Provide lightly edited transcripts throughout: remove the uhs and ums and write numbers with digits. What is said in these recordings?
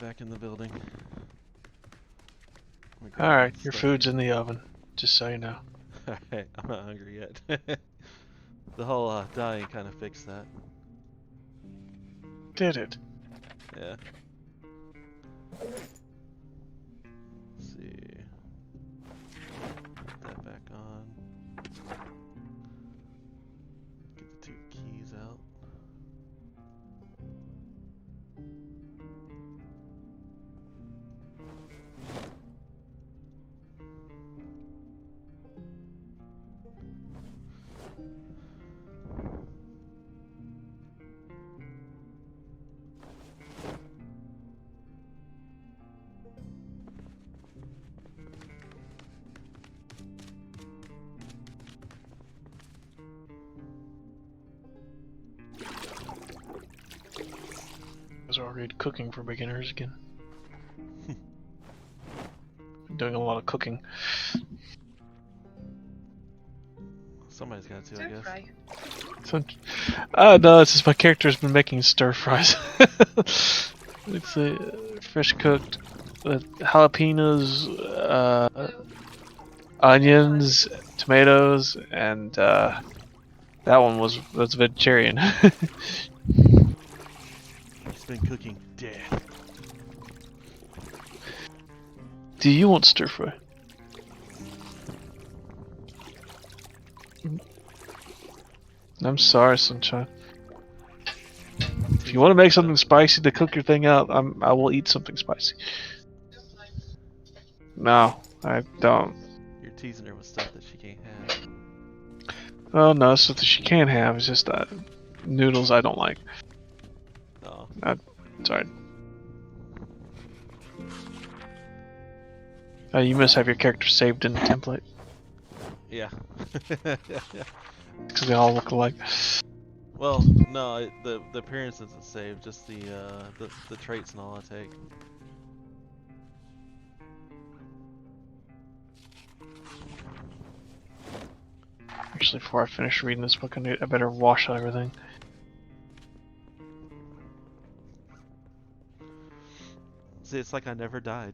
back in the building. Alright, your food's in the oven, just so you know. Alright, I'm not hungry yet. The whole dying kind of fixed that. Did it? Yeah. Let's see. Put that back on. Get the 2 keys out. I was already cooking for beginners again. Doing a lot of cooking. Somebody's got to, I guess. Fry. So, no, it's just my character's been making stir fries. It's fresh cooked with jalapenos, onions, tomatoes, and that one was vegetarian. He's been cooking death. Do you want stir fry? I'm sorry, sunshine. If you want to make something spicy to cook your thing out, I will eat something spicy. No, I don't. You're teasing her with stuff that she can't have. Oh no, stuff that she can have. It's just noodles I don't like. Oh. Sorry. You must have your character saved in the template. Yeah. Because they all look alike. Well, no, the appearance isn't saved, just the traits and all I take. Actually, before I finish reading this book, I better wash out everything. See, it's like I never died.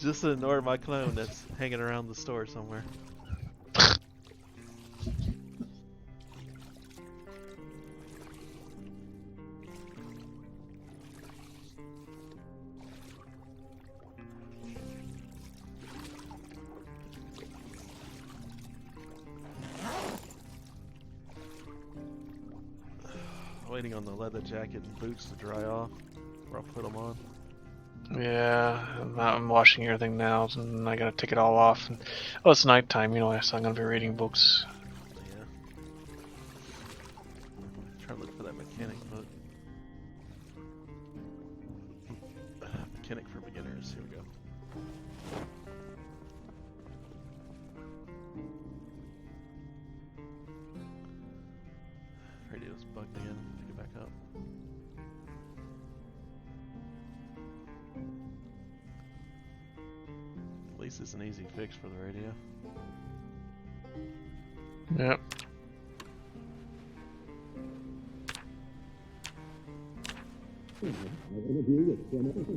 Just ignore my clone that's hanging around the store somewhere. Waiting on the leather jacket and boots to dry off, or I'll put them on. Yeah, I'm washing everything now, and I gotta take it all off. And, oh, it's nighttime, you know, so I'm gonna be reading books. Yeah. Try to look for that mechanic book. Mechanic for beginners. Here we go. Radio's bugged again. Pick it back up. At least it's an easy fix for the radio. Yep.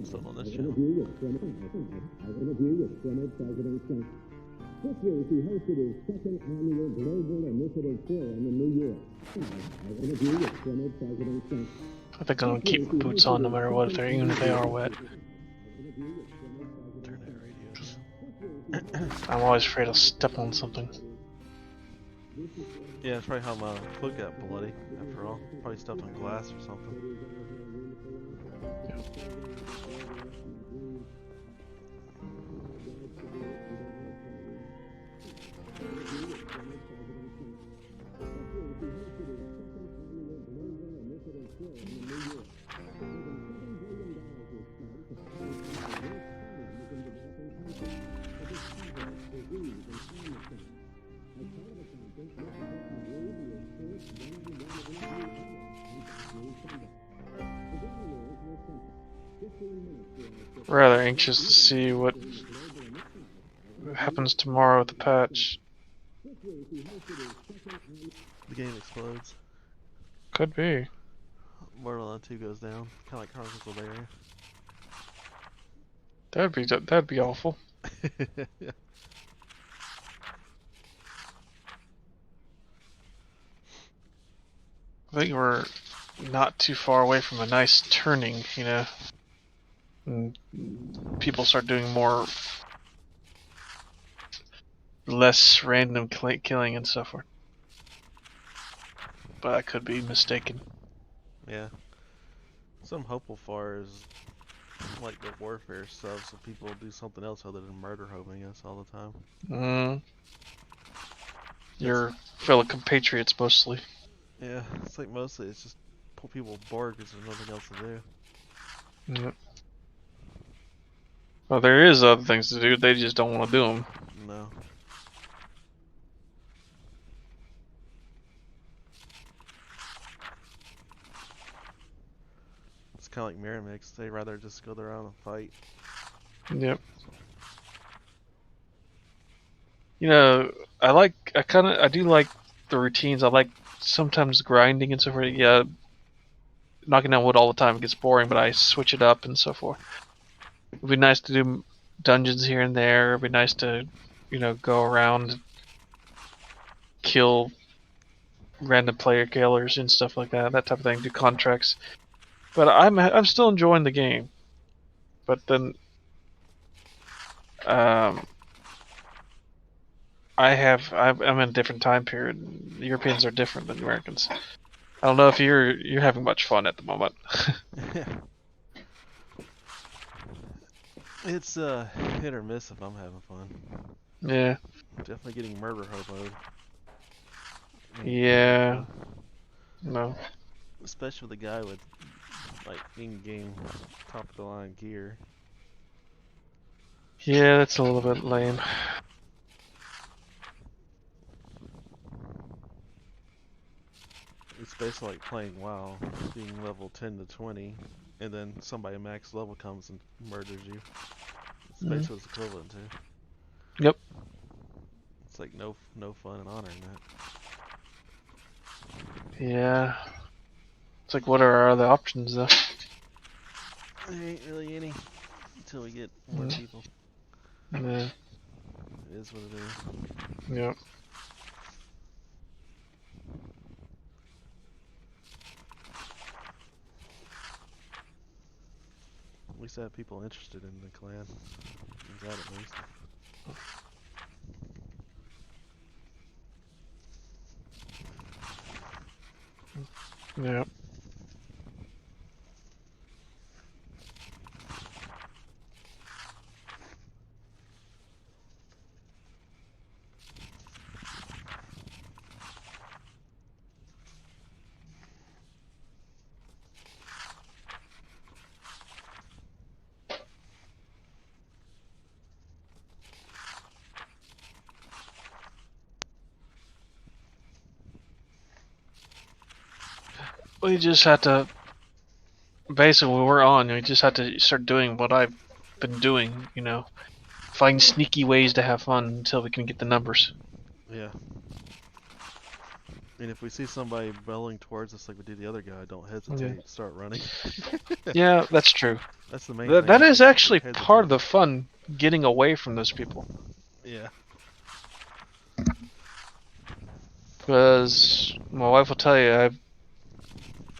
Still on this channel. This year, he hosted his second annual Global Initiative Forum in New York. I interview with former President Trump. I think I'm gonna keep my boots on no matter what, even if they are wet. Turn that radios. I'm always afraid I'll step on something. Yeah, that's probably how my foot got bloody, after all. Probably stepped on glass or something. Rather anxious to see what happens tomorrow with the patch. The game explodes. Could be. Borderline 2 goes down, kind of like Chronicles of Barbarian. That'd be awful. Yeah. I think we're not too far away from a nice turning, you know. And people start doing more, less random killing and so forth. But I could be mistaken. Yeah. Some hopeful for is like the warfare stuff, so people do something else other than murder hoping us all the time. Your fellow compatriots mostly. Yeah, it's like mostly it's just pull people bored because there's nothing else to do. Yep. Well, there is other things to do. They just don't want to do them. No. It's kind of like Miramax. They rather just go around and fight. Yep. You know, I do like the routines. I like sometimes grinding and so forth. Yeah, knocking down wood all the time gets boring, but I switch it up and so forth. It'd be nice to do dungeons here and there. It'd be nice to, you know, go around, kill random player killers and stuff like that. That type of thing. Do contracts. But I'm still enjoying the game. But then, um, I'm in a different time period. The Europeans are different than the Americans. I don't know if you're having much fun at the moment. It's hit or miss if I'm having fun. Yeah. Definitely getting murder hoboed. Yeah. No. Especially with the guy with like in-game top of the line gear. Yeah, that's a little bit lame. It's basically like playing WoW, being level 10 to 20, and then somebody max level comes and murders you. It's basically what's equivalent to. Yep. It's like no fun in honoring that. Yeah. It's like, what are our other options though? There ain't really any until we get more people. Yeah. It is what it is. Yep. At least I have people interested in the clan. Is that at least? Yep. We just had to, basically when we're on, we just had to start doing what I've been doing, you know. Find sneaky ways to have fun until we can get the numbers. Yeah. And if we see somebody belling towards us like we did the other guy, don't hesitate. Start running. Yeah, that's true. That's the main thing. That is Don't actually part of hesitate. the fun, getting away from those people. Yeah. Because my wife will tell you,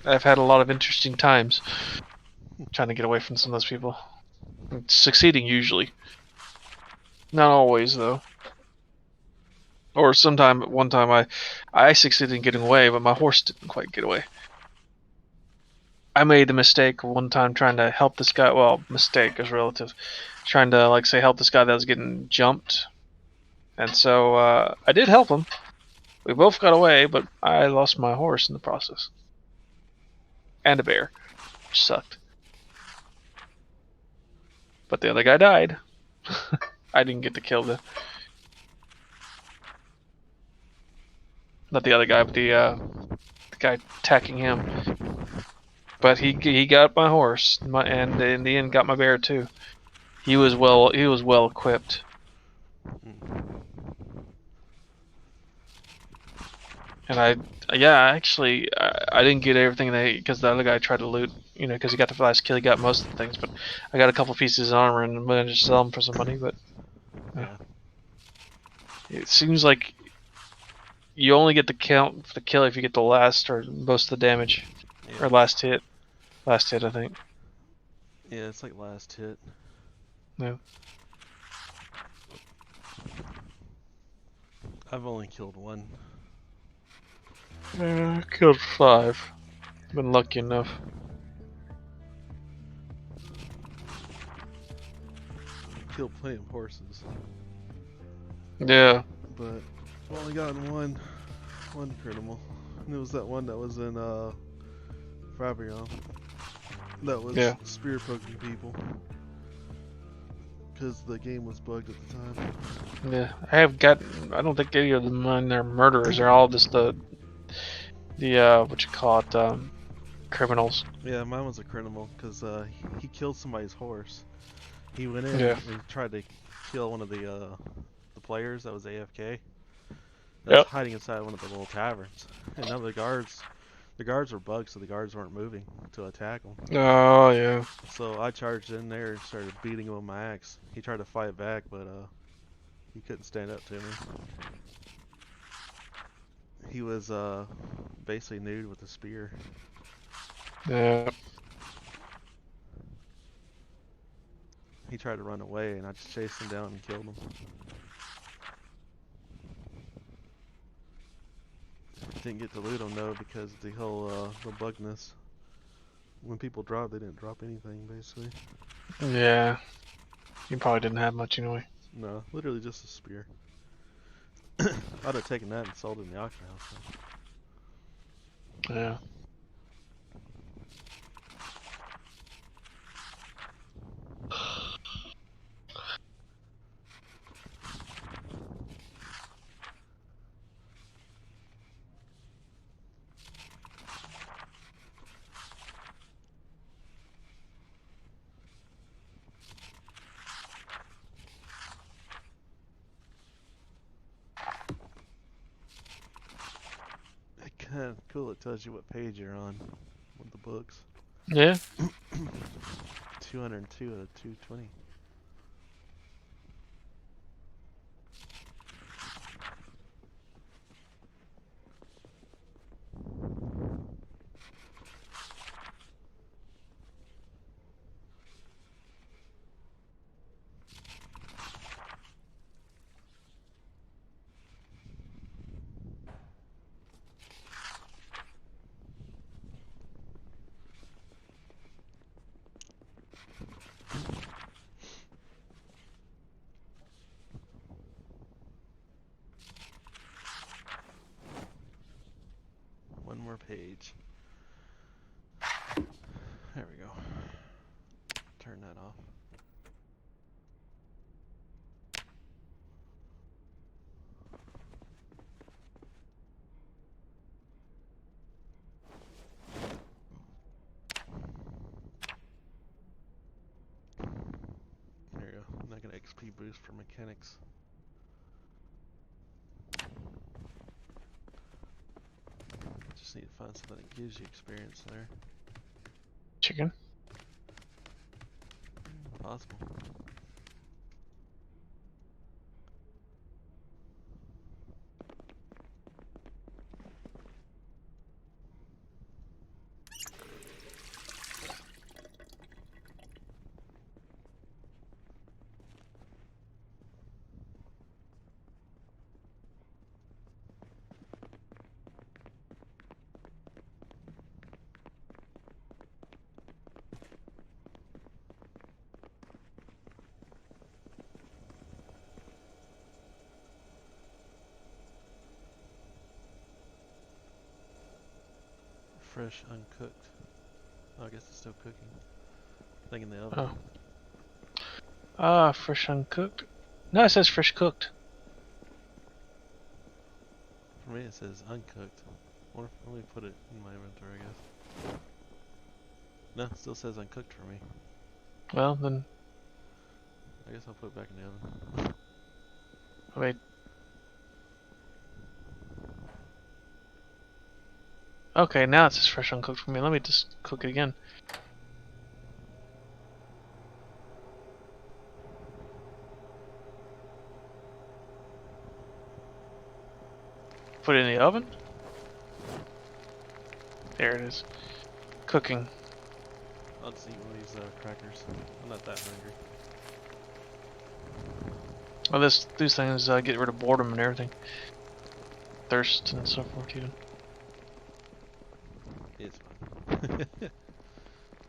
I've had a lot of interesting times trying to get away from some of those people. Succeeding usually. Not always though. Or one time I succeeded in getting away, but my horse didn't quite get away. I made the mistake one time trying to help this guy. Well, mistake is relative. Trying to, like, say, help this guy that was getting jumped. And so I did help him. We both got away, but I lost my horse in the process. And a bear. Which sucked. But the other guy died. I didn't get to kill the... Not the other guy, but the guy attacking him. But he got my horse, and in the end got my bear too. He was well equipped. And I didn't get everything because the other guy tried to loot, because he got the last kill, he got most of the things, but I got a couple pieces of armor and managed to sell them for some money. But Yeah. it seems like you only get the count for the kill if you get the last or most of the damage, Yeah. or last hit. Last hit, I think. Yeah, it's like last hit. Yeah. I've only killed one. I killed 5. Been lucky enough. Killed plenty of horses. Yeah. But I've only gotten one critical. And it was that one that was in Fabian. That was Yeah. spear poking people. Because the game was bugged at the time. Yeah. I don't think any of them mine are murderers. They're all just the what you call it, criminals. Yeah, mine was a criminal because he killed somebody's horse. He went in Yeah. and tried to kill one of the players that was AFK. That was Yep. hiding inside one of the little taverns. And none of the guards were bugged, so the guards weren't moving to attack him. Oh yeah. So I charged in there and started beating him with my axe. He tried to fight back, but he couldn't stand up to me. He was basically nude with a spear. Yeah. He tried to run away, and I just chased him down and killed him. Didn't get to loot him though because of the whole the bugness. When people drop, they didn't drop anything basically. Yeah. You probably didn't have much anyway. No, literally just a spear. I'd have taken that and sold it in the auction house. Yeah. It's kind of cool. It tells you what page you're on with the books. Yeah. 202 out of 220. One more page. There we go. Turn that off. There you go. I'm not gonna XP boost for mechanics. Just need to find something that gives you experience there. Chicken. Possible. Fresh, uncooked. Oh, I guess it's still cooking. Thing in the oven. Oh. Ah, fresh uncooked. No, it says fresh cooked. For me, it says uncooked. Let me put it in my inventory, I guess. No, it still says uncooked for me. Well, then, I guess I'll put it back in the oven. wait. Okay, now it's just fresh uncooked for me. Let me just cook it again. Put it in the oven. There it is. Cooking. I'll just eat one of these crackers. I'm not that hungry. Well, these things get rid of boredom and everything. Thirst and so forth, even. It's fine.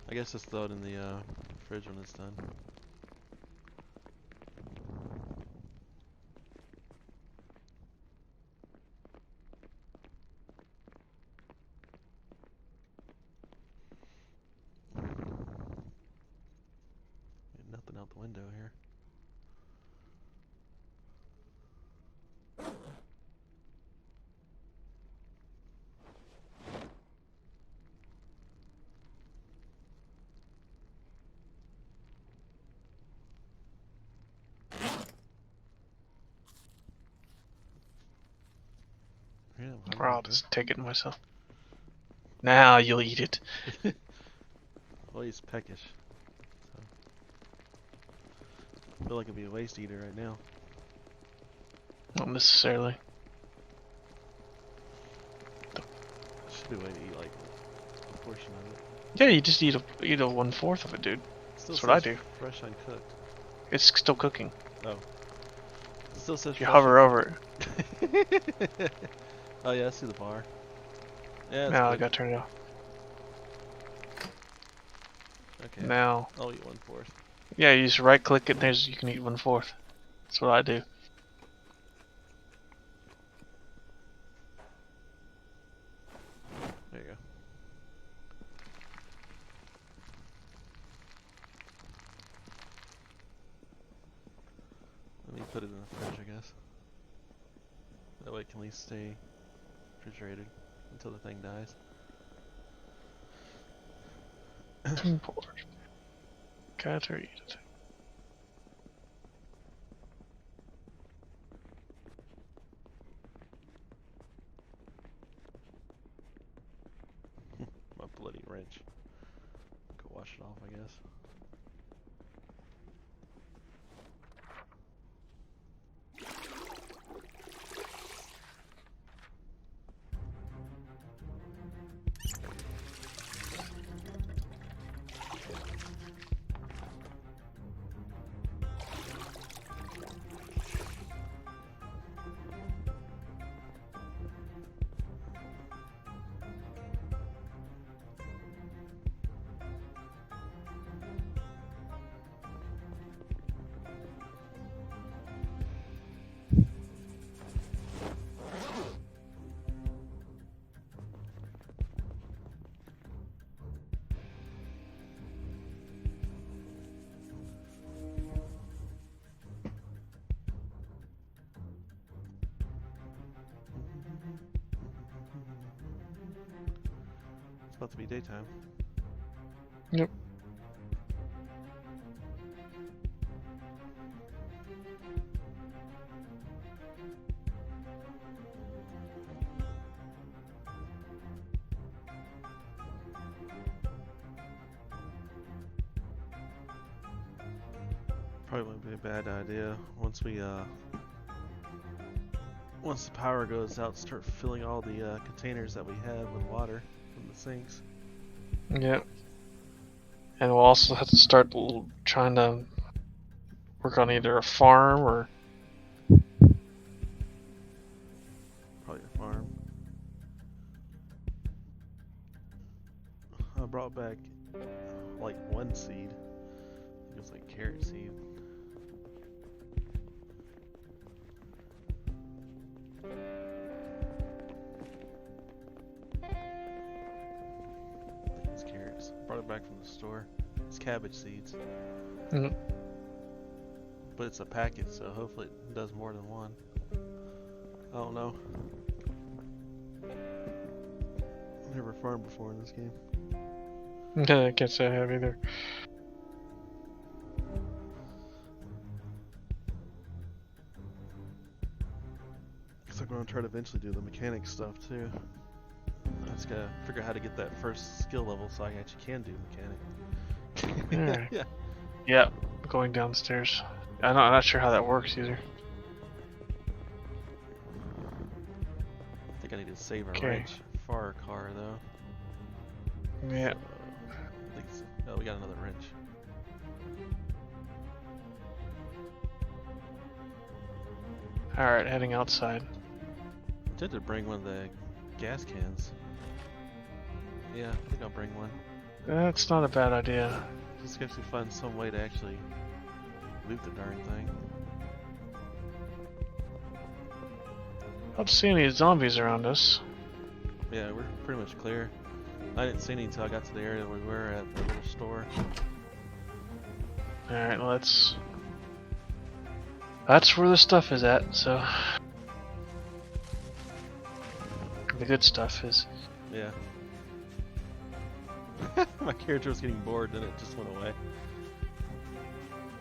I guess just throw it in the fridge when it's done. Nothing out the window here. Yeah, I'm Or I'll hungry, just take it myself. Now you'll eat it. well, he's peckish. So. I feel like I'd be a waste eater right now. Not necessarily. Should be a way to eat like a portion of it. Yeah, you just eat a 1/4 of it, dude. Still That's what I says do. fresh uncooked. It's still cooking. Oh. It still says If you fresh hover over it. Oh yeah, I see the bar. Yeah, it. it's Now I good. gotta turn it off. Okay. Now. I'll eat 1/4. Yeah, you just right click it and there's you can eat 1/4. That's what I do. There you go. Let me put it in the fridge, I guess. That way it can at least stay refrigerated until the thing dies. Import. Cat or eat it. My bloody wrench. Go wash it off, I guess. It's about to be daytime. Yep. Probably wouldn't be a bad idea once the power goes out, start filling all the containers that we have with water from the sinks. Yep. And we'll also have to start trying to work on either a farm or Probably a farm. I brought back like one seed. It was like carrot seed. I think it's carrots. Brought it back from the store. It's cabbage seeds. Mhm. But it's a packet, so hopefully it does more than one. I don't know. Never farmed before in this game. I can't say I have either. So I'm gonna try to eventually do the mechanic stuff too. I just gotta figure out how to get that first skill level so I actually can do mechanic. Alright. Yeah. Yeah, going downstairs. I'm not sure how that works either. I think I need to save a Okay. wrench for our car though. Yeah. So, I think oh, we got another wrench. Alright, heading outside. I intended to bring one of the gas cans. Yeah, I think I'll bring one. That's not a bad idea. Just actually find some way to actually loot the darn thing. I don't see any zombies around us. Yeah, we're pretty much clear. I didn't see any until I got to the area we were at, the little store. Alright, that's where the stuff is at, so the good stuff is. Yeah. My character was getting bored, then it just went away.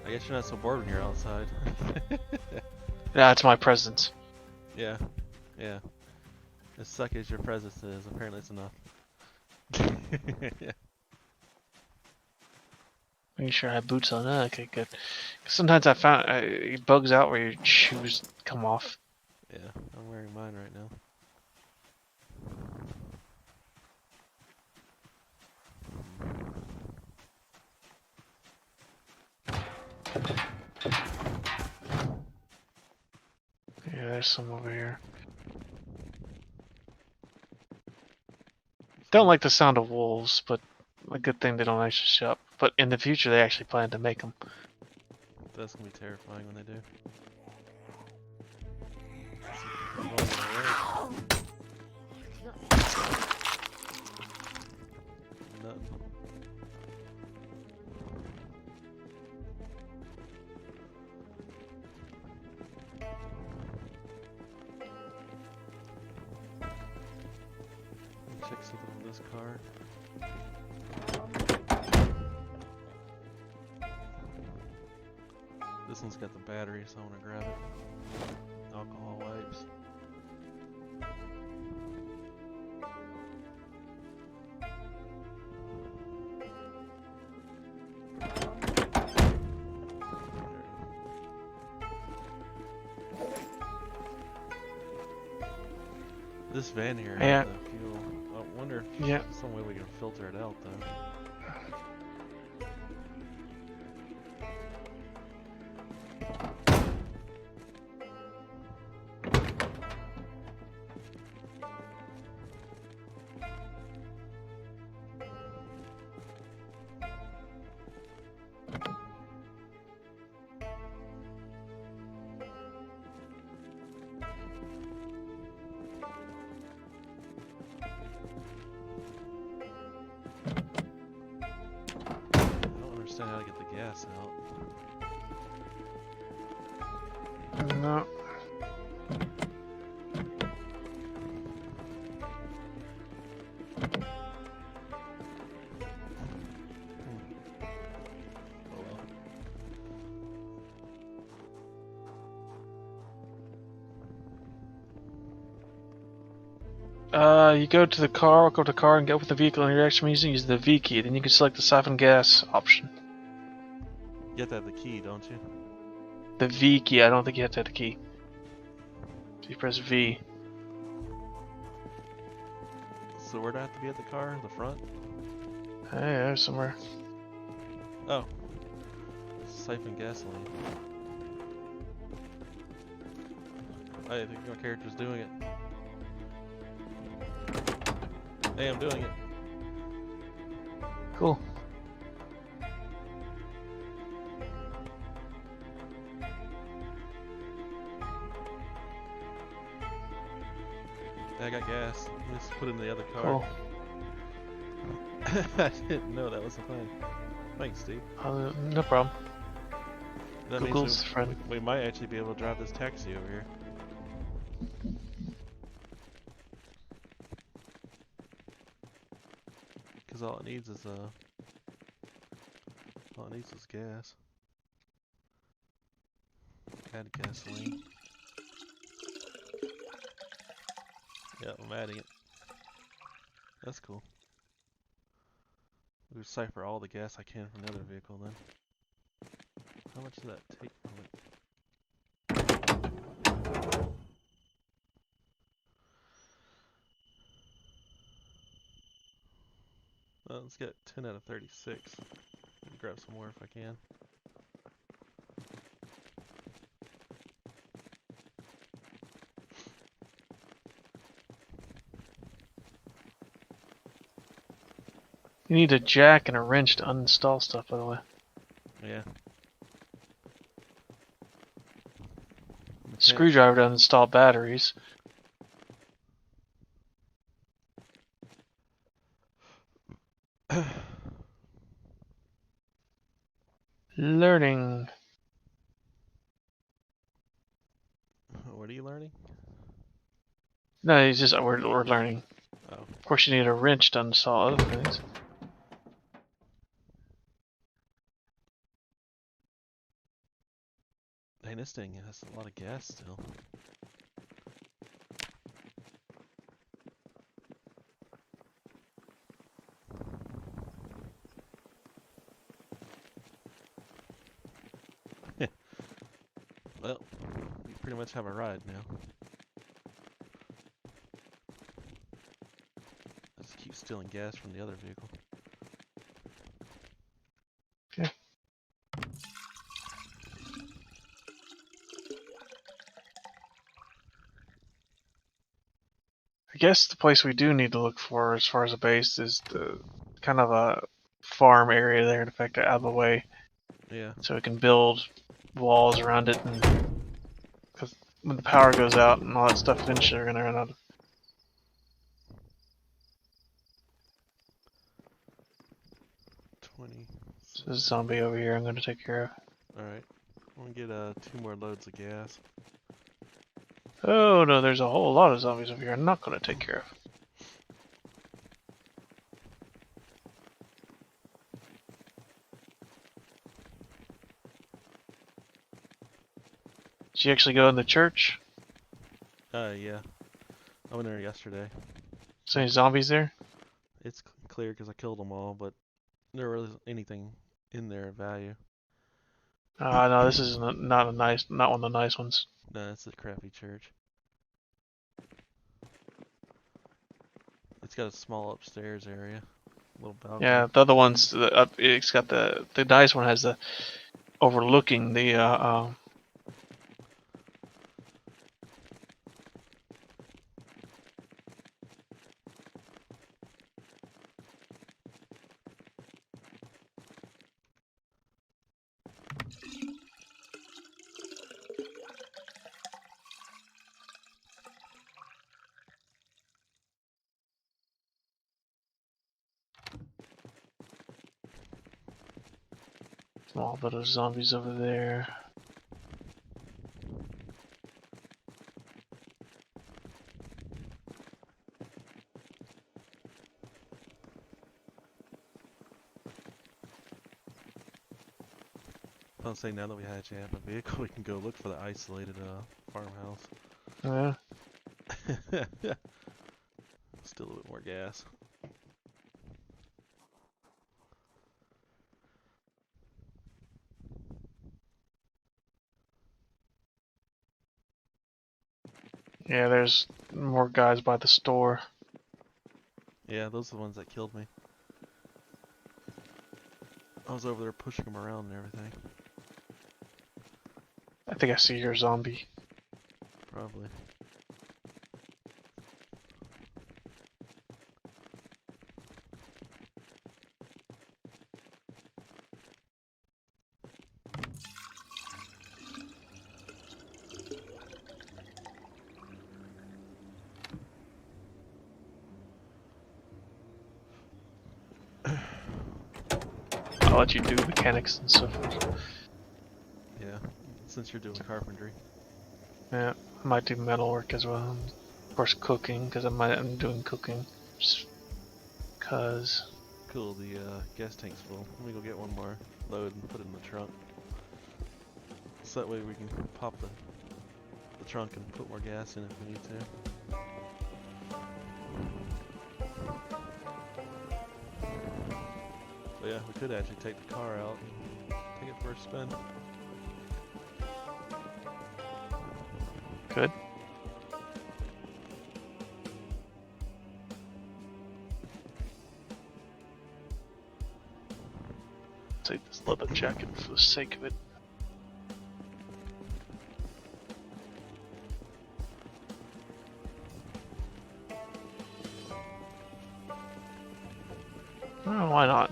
I guess you're not so bored when you're outside. Yeah, it's my presence. Yeah, yeah. As sucky as your presence is, apparently it's enough. Yeah. Making sure I have boots on. Okay, good. 'Cause sometimes I found it bugs out where your shoes come off. Yeah, I'm wearing mine right now. Yeah, there's some over here. Don't like the sound of wolves, but a good thing they don't actually show up. But in the future, they actually plan to make them. That's gonna be terrifying when they do. Oh, nothing. Check something on this car. This one's got the battery, so I want to grab it. Alcohol wipes. This van here Yeah. has the fuel. I wonder if Yeah. there's some way we can filter it out though. I don't understand how to get the gas out. No. Oh well. You go to the car, go to the car and get with the vehicle in your action using the V key. Then you can select the siphon gas option. You have to have the key, don't you? The V key, I don't think you have to have the key. So you press V. So where'd I have to be at the car? The front? Hey, there's somewhere. Oh. Siphon gasoline. I think my character's doing it. Hey, I'm doing it. Cool. I got gas. Let's put it in the other car. Cool. I didn't know that was the plan. Thanks, Steve. No problem. That Google's means friend. we might actually be able to drive this taxi over here. Because all it needs is gas. Add gasoline. Yeah, I'm adding it. That's cool. We cipher all the gas I can from the other vehicle then. How much did that take from it? Well, let's get 10 out of 36. Grab some more if I can. You need a jack and a wrench to uninstall stuff, by the way. Yeah. Screwdriver to uninstall batteries. Learning. What are you learning? No, it's just we're learning. Oh. Of course, you need a wrench to uninstall other things. Dang, this thing has a lot of gas still. Well, we pretty much have a ride now. Let's keep stealing gas from the other vehicle. Okay. I guess the place we do need to look for as far as a base is the kind of a farm area there, in fact, out of the way, Yeah. so we can build walls around it. And because when the power goes out and all that stuff, eventually we're gonna run out of. 20. There's a zombie over here I'm gonna take care of. Alright. I'm gonna get 2 more loads of gas. Oh no, there's a whole lot of zombies over here I'm not gonna take care of. Did you actually go in the church? Yeah. I went there yesterday. Is there any zombies there? It's clear because I killed them all, but there wasn't anything in there of value. No, this is not one of the nice ones. No, it's a crappy church. It's got a small upstairs area, little balcony. Yeah, the other ones, it's got the nice one has the overlooking the small bit of zombies over there. I was saying now that we actually have a vehicle, we can go look for the isolated farmhouse. Yeah. Still a bit more gas. Yeah, there's more guys by the store. Yeah, those are the ones that killed me. I was over there pushing them around and everything. I think I see your zombie. Probably. I'll let you do mechanics and so forth. Yeah, since you're doing carpentry. Yeah, I might do metal work as well. Of course, cooking, because I'm doing cooking. Just cause. Cool, the gas tank's full. Let me go get one more load and put it in the trunk. So that way we can pop the trunk and put more gas in if we need to. Yeah, we could actually take the car out and take it for a spin. Good. Take this leather jacket for the sake of it. Oh, why not?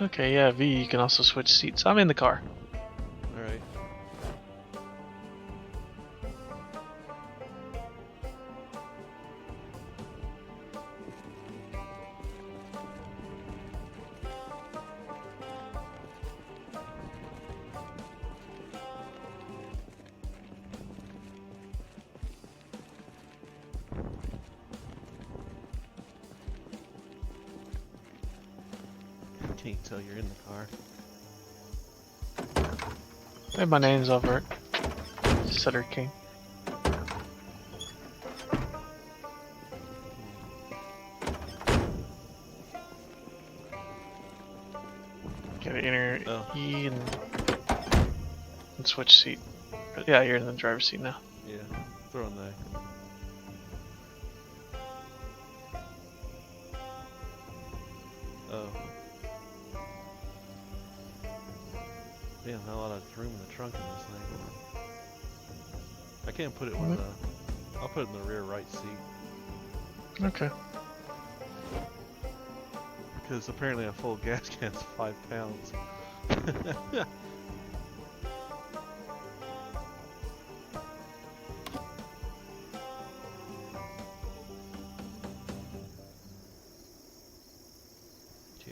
Okay, yeah, V, you can also switch seats. I'm in the car. Alright. Can't tell you're in the car. Hey, my name's over it. Sutter King. Get an inner E and switch seat. But yeah, you're in the driver's seat now. Yeah, throw in that. Oh. Damn, not a lot of room in the trunk in this thing. I can't put it with I'll put it in the rear right seat. Okay. Because apparently a full gas can's 5 pounds. Okay,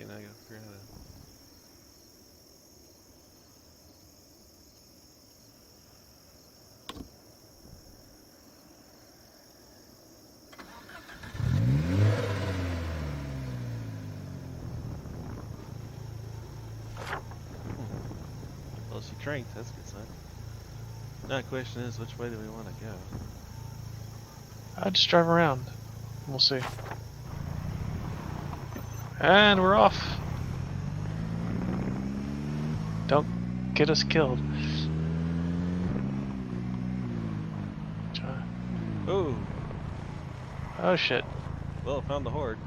now I gotta figure out how to... Well, she drank, that's a good sign. Now the question is, which way do we want to go? I'll just drive around. We'll see. And we're off. Don't get us killed. Oh! Oh shit. Well, found the horde.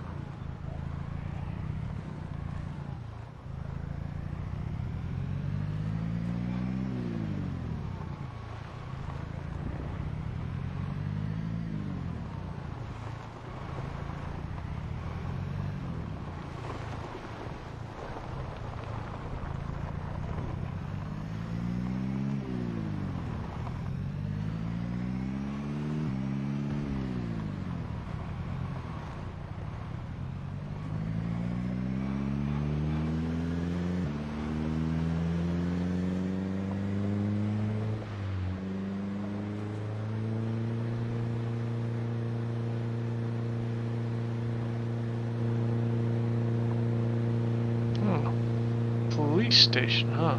Police station, huh?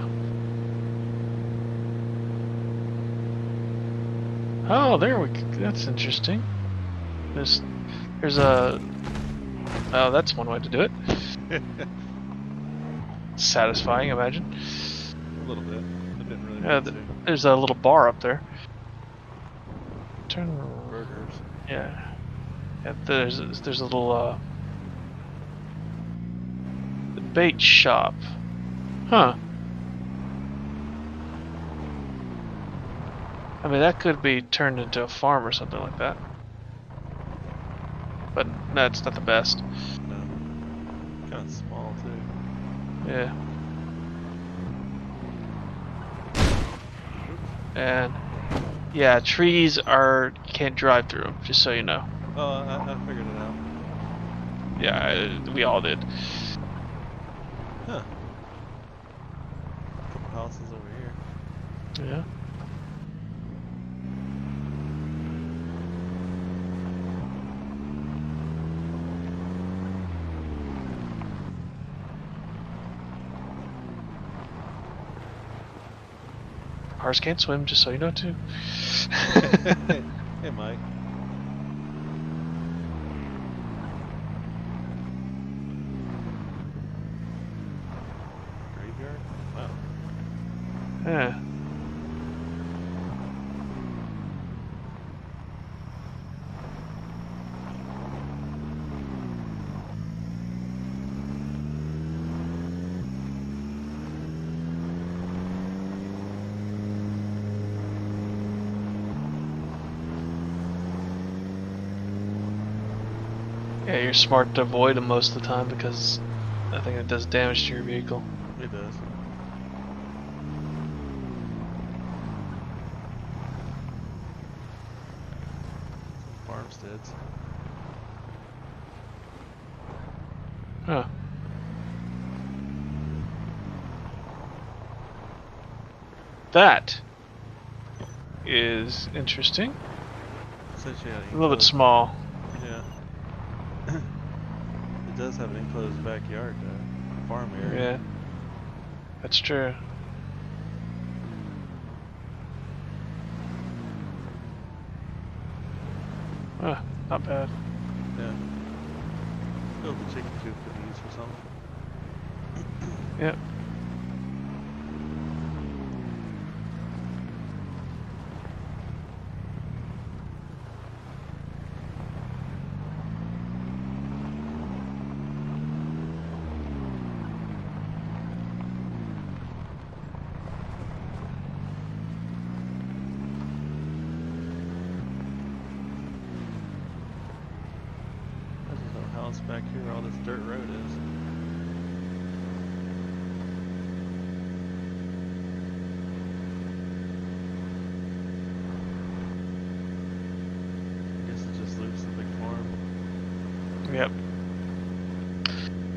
Oh, there we go. That's interesting. There's a... Oh, that's one way to do it. Satisfying, imagine. A little bit. I didn't really Yeah, mean to. there's a little bar up there. Turn... Burgers. Yeah. Yeah, there's a little, the bait shop. Huh. I mean, that could be turned into a farm or something like that. But that's not the best. No. Kind of small, too. Yeah. And yeah, trees are, you can't drive through them, just so you know. Oh, I figured it out. Yeah, we all did. Huh. Couple houses over here. Yeah. Cars can't swim, just so you know too. Hey, Mike. Graveyard? Wow. Yeah. Yeah, you're smart to avoid them most of the time because I think it does damage to your vehicle. It does. Some farmsteads. Huh. That is interesting. Essentially, A little bit small. Yeah. It does have an enclosed backyard, though. Farm area. Yeah. That's true. Not bad. Yeah. Build the chicken coop could be used for something. Yep. I just know how it's back here where all this dirt road is. I guess it just loops the big farm. Yep.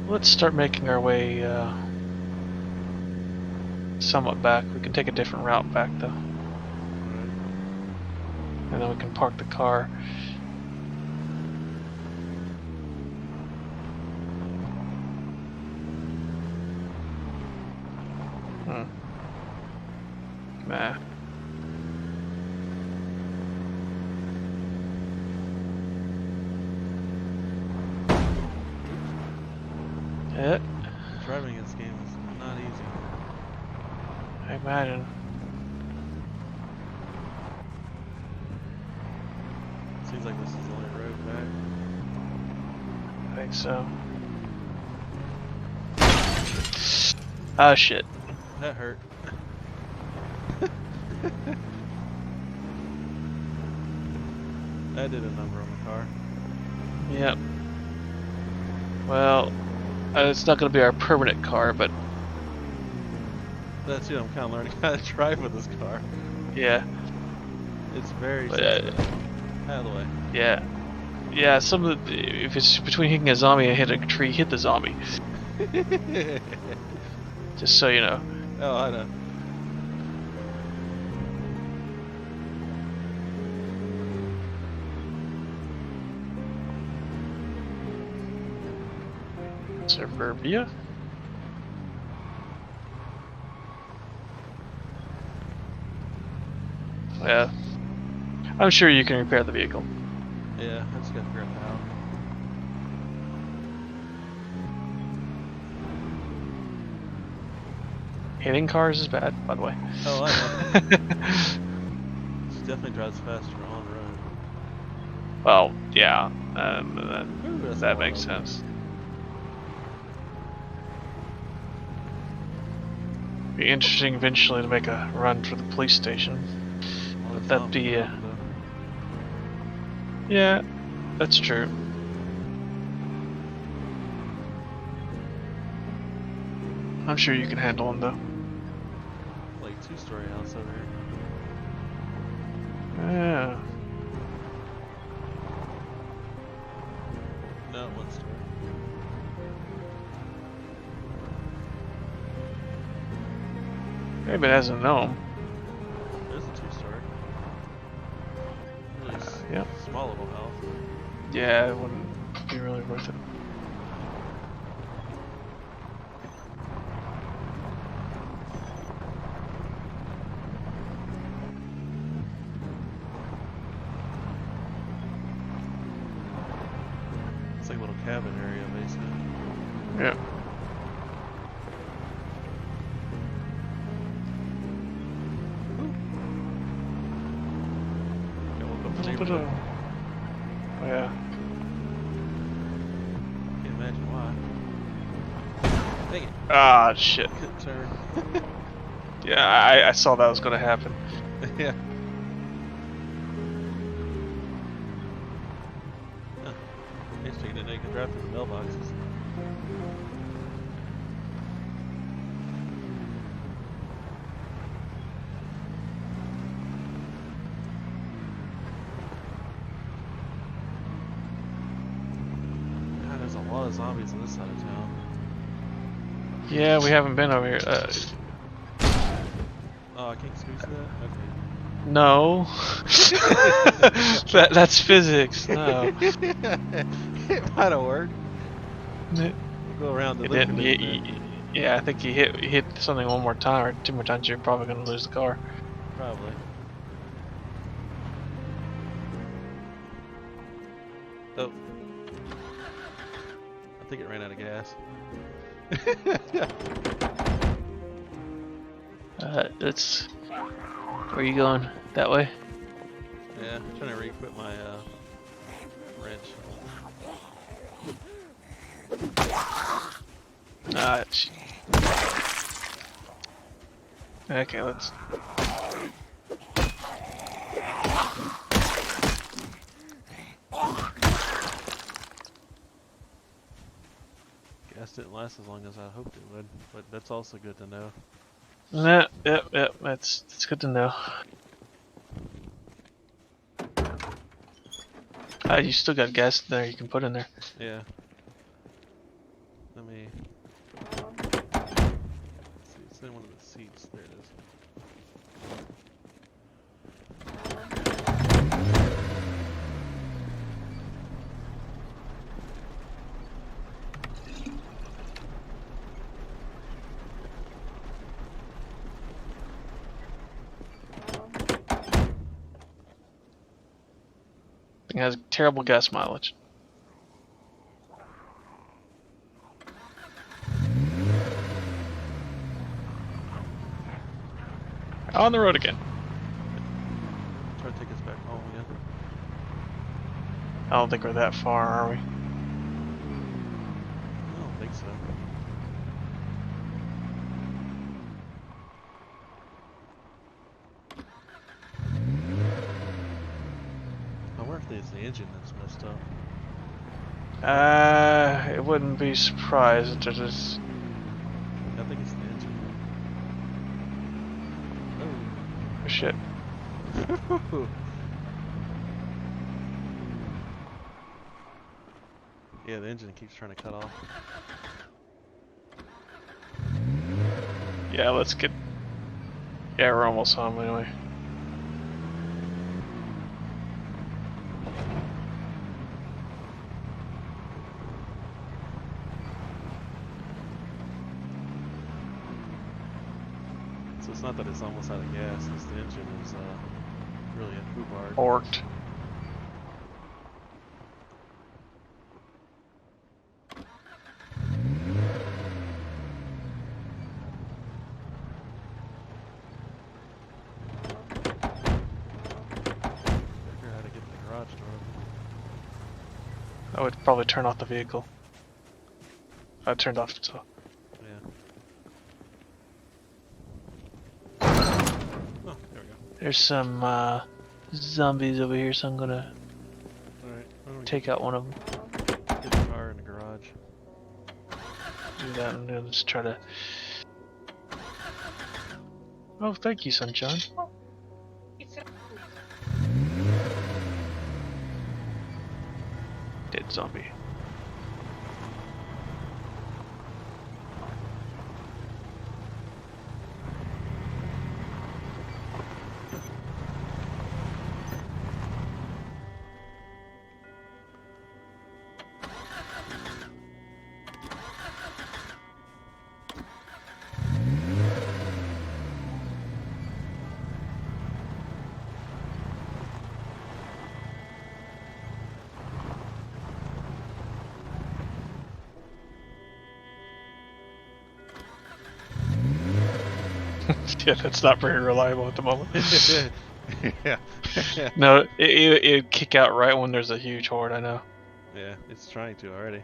Let's start making our way somewhat back. We can take a different route back though. Right. And then we can park the car. Nah. Yeah, Driving this game is not easy. I imagine. Seems like this is the only road back. I think so. Ah, shit. That hurt. That did a number on the car. Yep. Well, it's not going to be our permanent car, but That's it, I'm kind of learning how to drive with this car. yeah. It's very But, sensitive. Out of the way. Yeah. Yeah, some of the, if it's between hitting a zombie and hitting a tree, hit the zombie. Just so you know. Oh, I know. Suburbia? Yeah. I'm sure you can repair the vehicle. Yeah, I just gotta figure out how. Hitting cars is bad, by the way. Oh, I know. She definitely drives faster on road. Well, yeah. Ooh, that's That a makes lot of- sense. Be interesting eventually to make a run for the police station. Well, it's That'd not be, fun, though. Yeah, that's true. I'm sure you can handle them though. Like two-story house over here. Yeah. No, one story. Maybe it has a gnome. There's a two-story. Really Yep. small little house. Yeah, it wouldn't be really worth it. neighborhood. Yeah. Can't imagine why. Dang it. Ah, shit. Couldn't turn. Yeah, I saw that was gonna happen. Yeah. Huh. Interesting, didn't know you could drive through the mailboxes. God, there's a lot of zombies on this side of town. Yeah, we haven't been over here. Oh, I can't squeeze that? Okay. No. That's physics. No. It might have worked. We'll go around the It loop a didn't. little bit. Yeah, I think you hit something one more time or two more times. You're probably gonna lose the car. Probably. Oh. I think it ran out of gas. It's. Where are you going? That way? Yeah, I'm trying to re-equip my wrench. Okay, let's. Gas didn't last as long as I hoped it would, but that's also good to know. Yep. That's good to know. You still got gas there you can put in there. Yeah. Let me see. It's in one of the seats. There it is. It has terrible gas mileage. On the road again. Try to take us back home again. I don't think we're that far, are we? I don't think so. I wonder if it's the engine that's messed up. It wouldn't be surprised to just. I think it's the engine. Oh, shit. Oh. Yeah, the engine keeps trying to cut off. Yeah, let's get. Yeah, we're almost home anyway. So it's not that it's almost out of gas, it's the engine is really a foolhardy. Orked. Figure out how to get to the garage door. I would probably turn off the vehicle. I turned off so. Yeah. Oh, there we go. There's some zombies over here, so I'm gonna Alright, take out one of them. get the car in the garage. Do that and then just try to. Oh, thank you, Sunshine. Dead zombie. Yeah, that's not very reliable at the moment. Yeah. No, it'd kick out right when there's a huge horde. I know. Yeah, it's trying to already.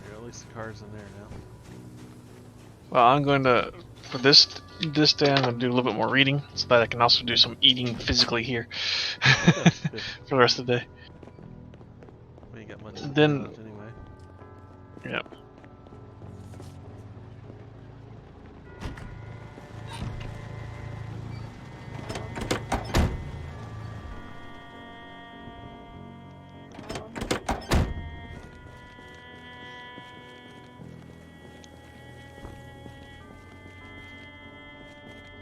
Yeah, at least the car's in there now. Well, I'm going to for this day. I'm going to do a little bit more reading so that I can also do some eating physically here Good, good. for the rest of the day. We ain't got much in the Then, garage anyway. yeah.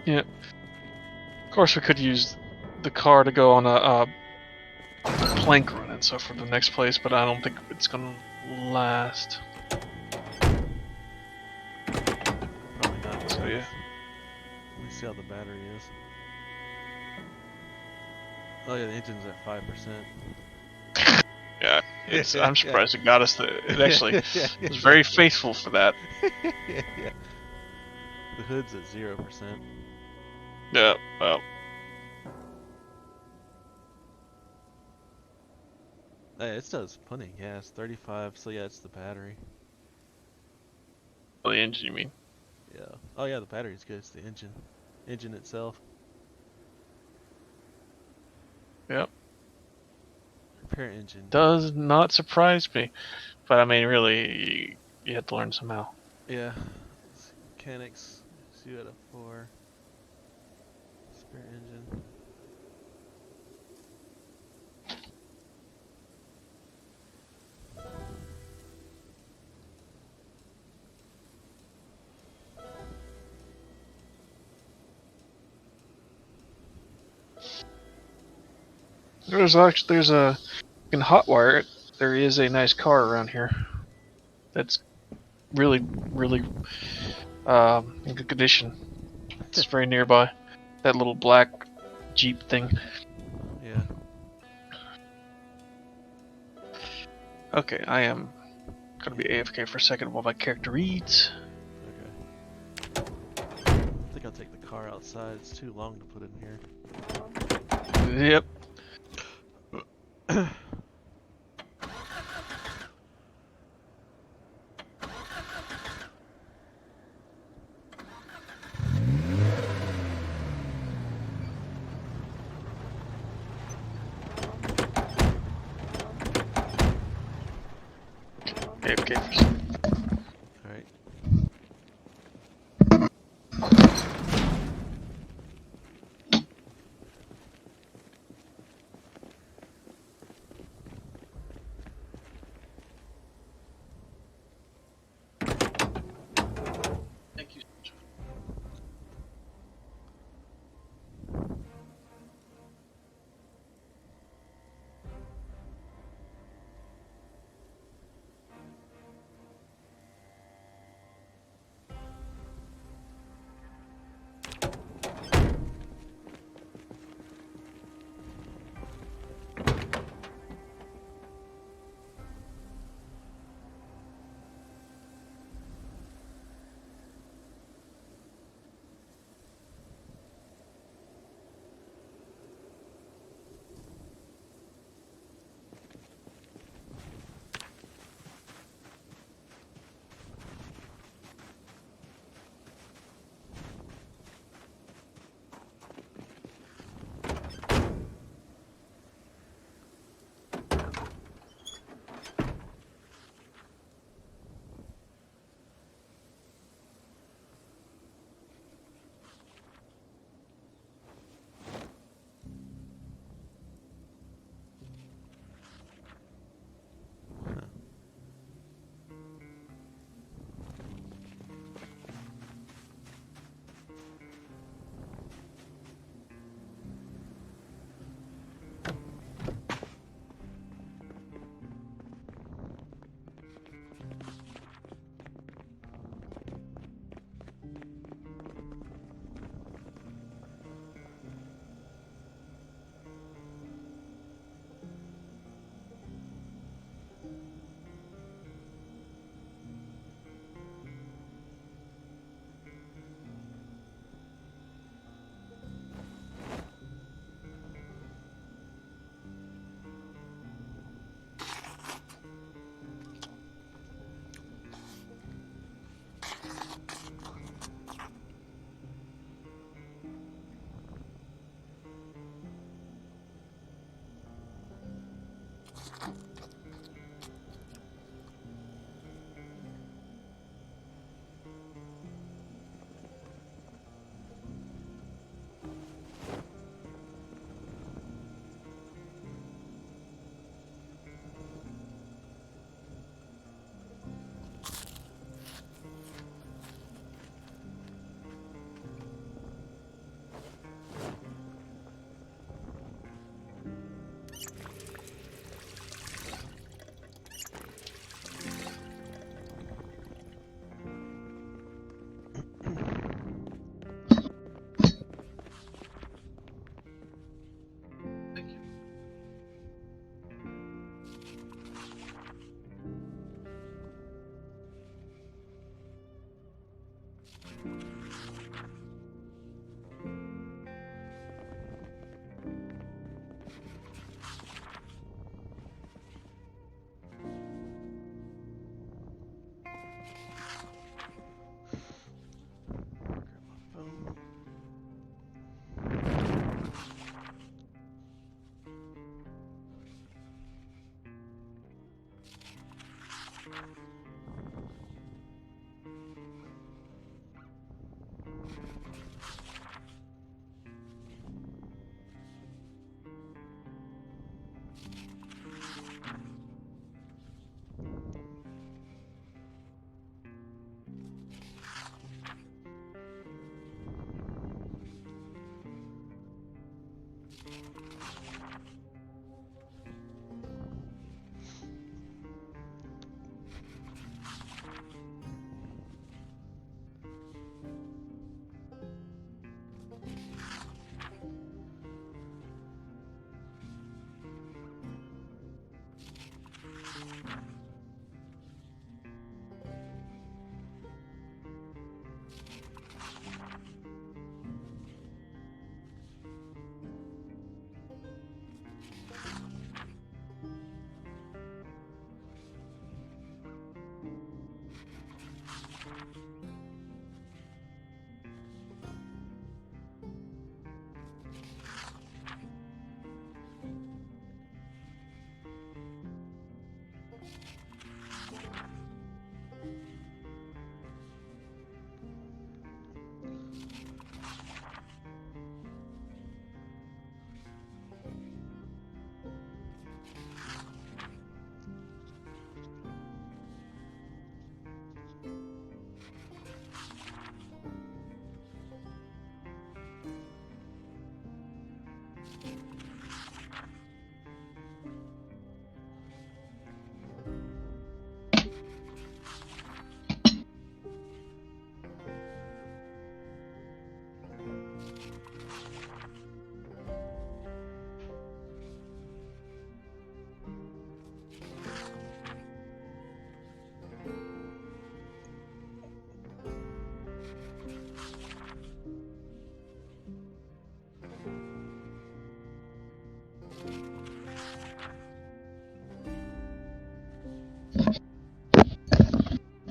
Yeah. Of course, we could use the car to go on a plank run and so for the next place, but I don't think it's gonna last. Probably not. So yeah. Let me see how the battery is. Oh yeah, the engine's at 5%. Yeah, it's. I'm surprised it got us. It actually was very faithful for that. Yeah. The hood's at 0%. Yeah. Well, Hey, it does plenty of gas, 35. So yeah, it's the battery. the engine, you mean? Yeah. Oh yeah, the battery's good. It's the engine itself. Yep. Repair engine. Does not surprise me, but I mean, really, you have to learn somehow. Yeah. Mechanics. See you at a 4. Spare engine. There's a in Hotwire. There is a nice car around here. That's really in good condition. It's very nearby. That little black Jeep thing. Yeah. Okay, I am gonna be AFK for a second while my character reads. Okay. I think I'll take the car outside. It's too long to put in here. Yep. AFK for a second. Alright. Thank you.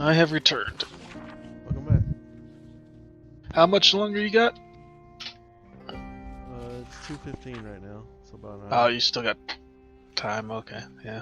I have returned. Welcome back. How much longer you got? It's 2:15 right now. It's about an Oh, hour. you still got time. Okay, yeah.